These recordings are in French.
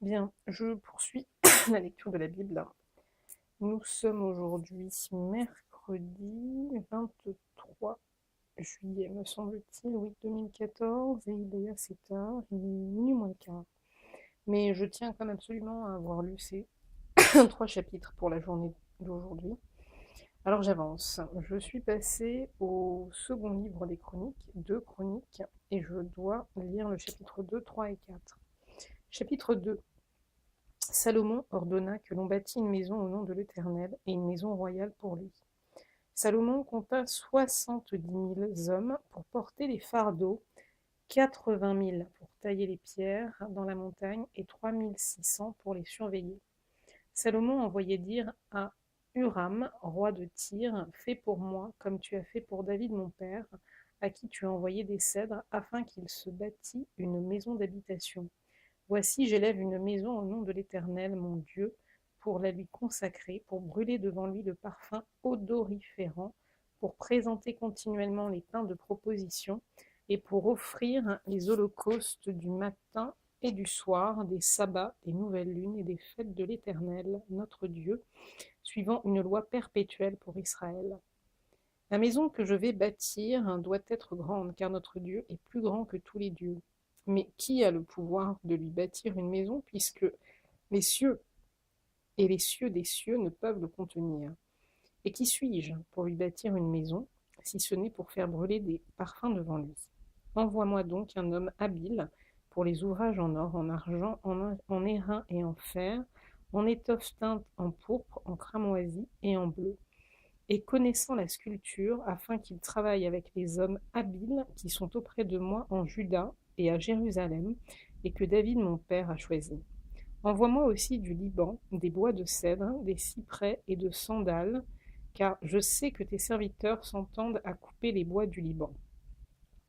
Bien, je poursuis la lecture de la Bible. Nous sommes aujourd'hui mercredi 23 juillet, me semble-t-il, oui, 2014, et il est assez tard, il est minuit moins le quart. Mais je tiens quand même absolument à avoir lu ces trois chapitres pour la journée d'aujourd'hui. Alors j'avance. Je suis passée au second livre des Chroniques, 2 Chroniques, et je dois lire le chapitre 2, 3 et 4. Chapitre 2. Salomon ordonna que l'on bâtît une maison au nom de l'Éternel et une maison royale pour lui. Salomon compta 70 000 hommes pour porter les fardeaux, 80 000 pour tailler les pierres dans la montagne et 3600 pour les surveiller. Salomon envoyait dire à Huram, roi de Tyr, fais pour moi comme tu as fait pour David mon père, à qui tu as envoyé des cèdres, afin qu'il se bâtît une maison d'habitation. Voici, j'élève une maison au nom de l'Éternel, mon Dieu, pour la lui consacrer, pour brûler devant lui le parfum odoriférant, pour présenter continuellement les pains de proposition, et pour offrir les holocaustes du matin et du soir, des sabbats, des nouvelles lunes et des fêtes de l'Éternel, notre Dieu, suivant une loi perpétuelle pour Israël. La maison que je vais bâtir doit être grande, car notre Dieu est plus grand que tous les dieux. Mais qui a le pouvoir de lui bâtir une maison, puisque les cieux et les cieux des cieux ne peuvent le contenir? Et qui suis-je pour lui bâtir une maison, si ce n'est pour faire brûler des parfums devant lui? Envoie-moi donc un homme habile pour les ouvrages en or, en argent, en airain et en fer, en étoffe teinte en pourpre, en cramoisi et en bleu, et connaissant la sculpture, afin qu'il travaille avec les hommes habiles qui sont auprès de moi en Juda et à Jérusalem, et que David mon père a choisi. Envoie-moi aussi du Liban, des bois de cèdre, des cyprès et de sandales, car je sais que tes serviteurs s'entendent à couper les bois du Liban.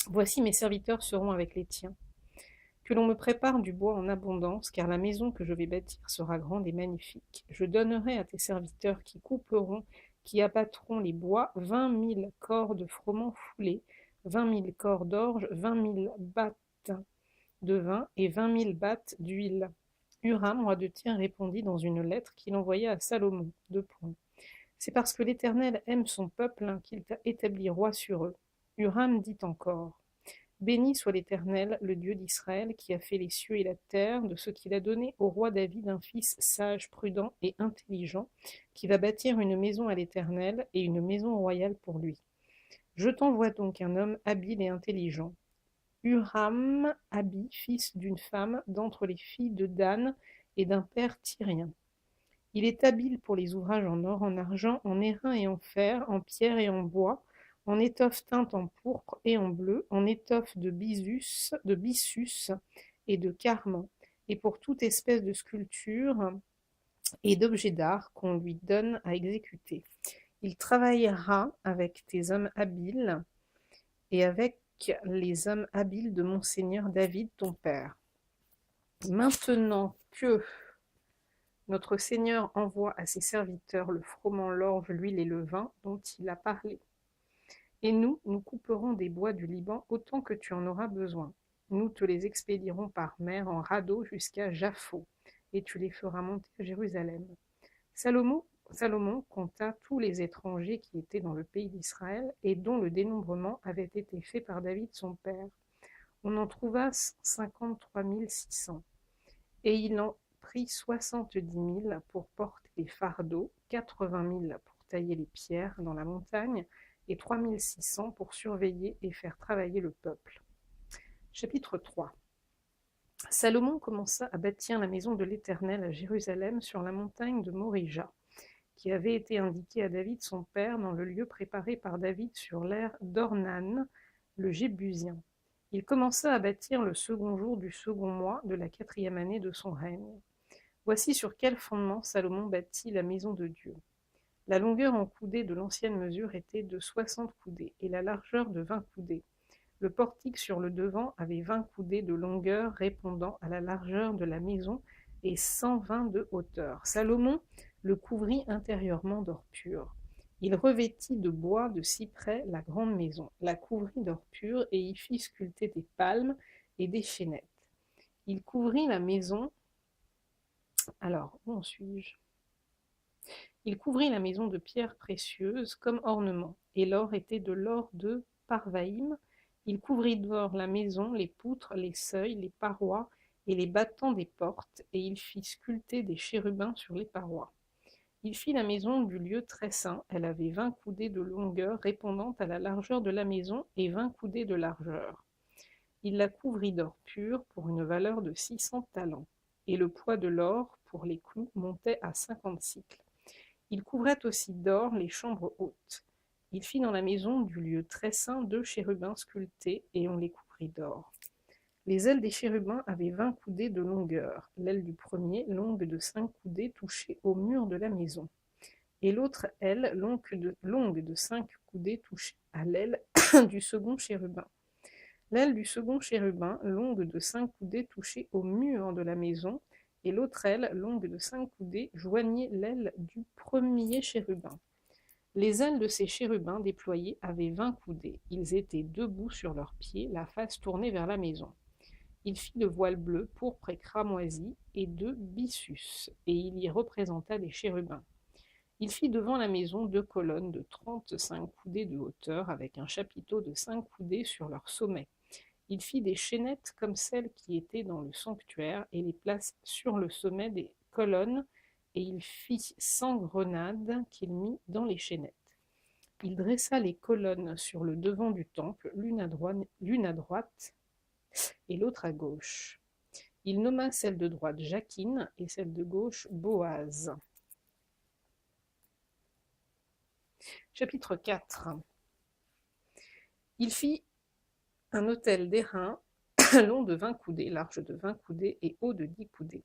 Voici mes serviteurs seront avec les tiens. Que l'on me prépare du bois en abondance, car la maison que je vais bâtir sera grande et magnifique. Je donnerai à tes serviteurs qui couperont, qui abattront les bois, 20 000 corps de froment foulés, 20 000 corps d'orge, 20 000 battes de vin et 20 000 battes d'huile. Huram, roi de Tyr, répondit dans une lettre qu'il envoya à Salomon. C'est parce que l'Éternel aime son peuple qu'il t'a établi roi sur eux. Huram dit encore: Béni soit l'Éternel, le Dieu d'Israël, qui a fait les cieux et la terre, de ce qu'il a donné au roi David un fils sage, prudent et intelligent, qui va bâtir une maison à l'Éternel et une maison royale pour lui. Je t'envoie donc un homme habile et intelligent. Huram-Abi, fils d'une femme d'entre les filles de Dan et d'un père tyrien. Il est habile pour les ouvrages en or, en argent, en airain et en fer, en pierre et en bois, en étoffe teinte en pourpre et en bleu, en étoffe de byssus et de carmin, et pour toute espèce de sculpture et d'objet d'art qu'on lui donne à exécuter. Il travaillera avec tes hommes habiles et avec les hommes habiles de mon seigneur David, ton père. Maintenant que notre Seigneur envoie à ses serviteurs le froment, l'orge, l'huile et le vin dont il a parlé. Et nous couperons des bois du Liban autant que tu en auras besoin. Nous te les expédierons par mer en radeau jusqu'à Jaffo, et tu les feras monter à Jérusalem. Salomon compta tous les étrangers qui étaient dans le pays d'Israël et dont le dénombrement avait été fait par David son père. On en trouva 53 600. Et il en prit 70 000 pour porter les fardeaux, 80 000 pour tailler les pierres dans la montagne, et 3600 pour surveiller et faire travailler le peuple. Chapitre 3. Salomon commença à bâtir la maison de l'Éternel à Jérusalem sur la montagne de Morija, qui avait été indiquée à David son père dans le lieu préparé par David sur l'aire d'Ornan, le Jébusien. Il commença à bâtir le second jour du second mois de la 4e année de son règne. Voici sur quel fondement Salomon bâtit la maison de Dieu. La longueur en coudées de l'ancienne mesure était de 60 coudées et la largeur de 20 coudées. Le portique sur le devant avait 20 coudées de longueur répondant à la largeur de la maison et 120 de hauteur. Salomon le couvrit intérieurement d'or pur. Il revêtit de bois de cyprès la grande maison, la couvrit d'or pur et y fit sculpter des palmes et des chênettes. Il couvrit la maison Alors, où en suis-je? Il couvrit la maison de pierres précieuses comme ornement, et l'or était de l'or de Parvaïm. Il couvrit d'or la maison, les poutres, les seuils, les parois et les battants des portes, et il fit sculpter des chérubins sur les parois. Il fit la maison du lieu très saint. Elle avait 20 coudées de longueur répondant à la largeur de la maison et 20 coudées de largeur. Il la couvrit d'or pur pour une valeur de 600 talents, et le poids de l'or pour les clous montait à 50 cycles. Il couvrait aussi d'or les chambres hautes. Il fit dans la maison du lieu très saint 2 chérubins sculptés, et on les couvrit d'or. Les ailes des chérubins avaient 20 coudées de longueur. L'aile du premier, longue de 5 coudées, touchait au mur de la maison. Et l'autre aile, longue de 5 coudées, touchait à l'aile du second chérubin. L'aile du second chérubin, longue de 5 coudées, touchait au mur de la maison, et l'autre aile, longue de 5 coudées, joignait l'aile du premier chérubin. Les ailes de ces chérubins déployés avaient 20 coudées. Ils étaient debout sur leurs pieds, la face tournée vers la maison. Il fit le voile bleu, pourpre et cramoisi, et 2 byssus, et il y représenta les chérubins. Il fit devant la maison 2 colonnes de 35 coudées de hauteur, avec un chapiteau de 5 coudées sur leur sommet. Il fit des chaînettes comme celles qui étaient dans le sanctuaire, et les place sur le sommet des colonnes, et il fit 100 grenades qu'il mit dans les chaînettes. Il dressa les colonnes sur le devant du temple, l'une à droite et l'autre à gauche. Il nomma celle de droite Jacquine et celle de gauche Boaz. Chapitre 4. Il fit un autel d'airain long de 20 coudées, large de 20 coudées et haut de 10 coudées.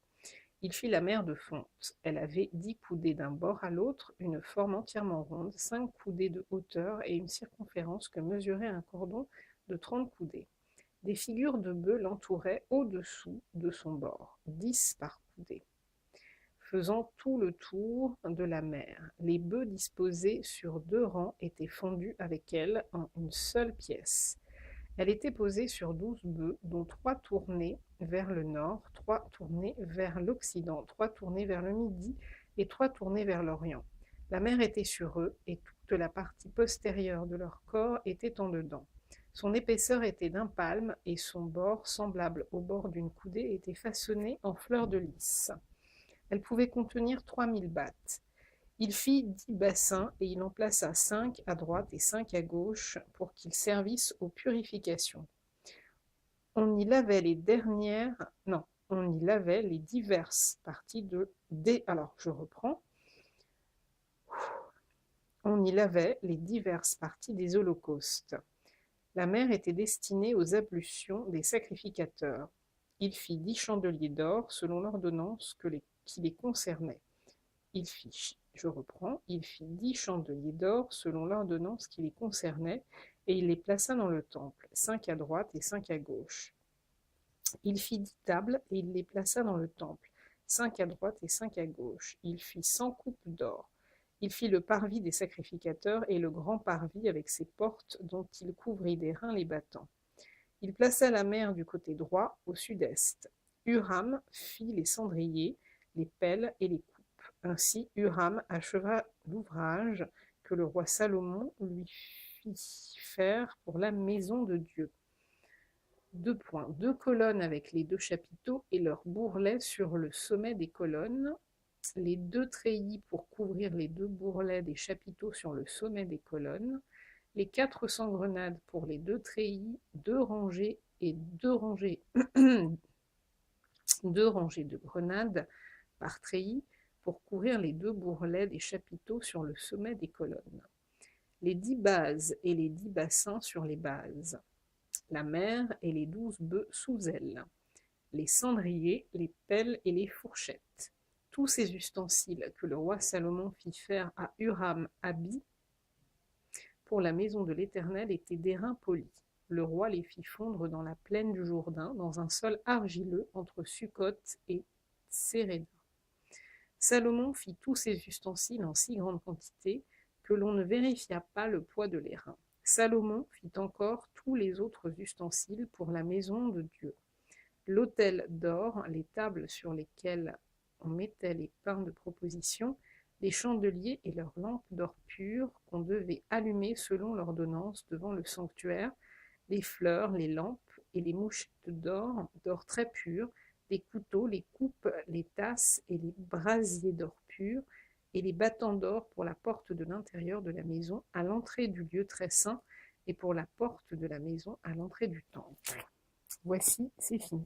Il fit la mer de fonte. Elle avait 10 coudées d'un bord à l'autre, une forme entièrement ronde, 5 coudées de hauteur et une circonférence que mesurait un cordon de 30 coudées. Des figures de bœufs l'entouraient au-dessous de son bord, 10 par coudée, faisant tout le tour de la mer. Les bœufs disposés sur 2 rangs étaient fondus avec elle en une seule pièce. Elle était posée sur 12 bœufs, dont 3 tournés vers le nord, 3 tournés vers l'occident, 3 tournés vers le midi et 3 tournés vers l'orient. La mer était sur eux, et toute la partie postérieure de leur corps était en dedans. Son épaisseur était d'1 palme, et son bord, semblable au bord d'une coudée, était façonné en fleurs de lys. Elle pouvait contenir 3000 battes. Il fit 10 bassins, et il en plaça 5 à droite et 5 à gauche, pour qu'ils servissent aux purifications. On y lavait les diverses parties On y lavait les diverses parties des holocaustes. La mer était destinée aux ablutions des sacrificateurs. Il fit 10 chandeliers d'or selon l'ordonnance qui les concernait. Il fit 10 chandeliers d'or selon l'ordonnance qui les concernait, et il les plaça dans le temple, 5 à droite et 5 à gauche. Il fit 10 tables, et il les plaça dans le temple, 5 à droite et 5 à gauche. Il fit 100 coupes d'or. Il fit le parvis des sacrificateurs et le grand parvis avec ses portes dont il couvrit d'airain les battants. Il plaça la mer du côté droit, au sud-est. Huram fit les cendriers, les pelles et les coupes. Ainsi Huram acheva l'ouvrage que le roi Salomon lui fit faire pour la maison de Dieu. 2 colonnes avec les 2 chapiteaux et leurs bourrelets sur le sommet des colonnes, les 2 treillis pour couvrir les 2 bourrelets des chapiteaux sur le sommet des colonnes, les 400 grenades pour les 2 treillis, 2 rangées et 2 rangées, 2 rangées de grenades par treillis pour couvrir les 2 bourrelets des chapiteaux sur le sommet des colonnes, les 10 bases et les 10 bassins sur les bases, la mer et les 12 bœufs sous elle, les cendriers, les pelles et les fourchettes. Tous ces ustensiles que le roi Salomon fit faire à Huram-Abi pour la maison de l'Éternel étaient d'airain poli. Le roi les fit fondre dans la plaine du Jourdain, dans un sol argileux entre Sukkot et Tséréda. Salomon fit tous ces ustensiles en si grande quantité que l'on ne vérifia pas le poids de l'airain. Salomon fit encore tous les autres ustensiles pour la maison de Dieu. L'autel d'or, les tables sur lesquelles on mettait les pains de proposition, les chandeliers et leurs lampes d'or pur qu'on devait allumer selon l'ordonnance devant le sanctuaire, les fleurs, les lampes et les mouchettes d'or, d'or très pur, les couteaux, les coupes, les tasses et les brasiers d'or pur, et les battants d'or pour la porte de l'intérieur de la maison à l'entrée du lieu très saint, et pour la porte de la maison à l'entrée du temple. Voici, c'est fini.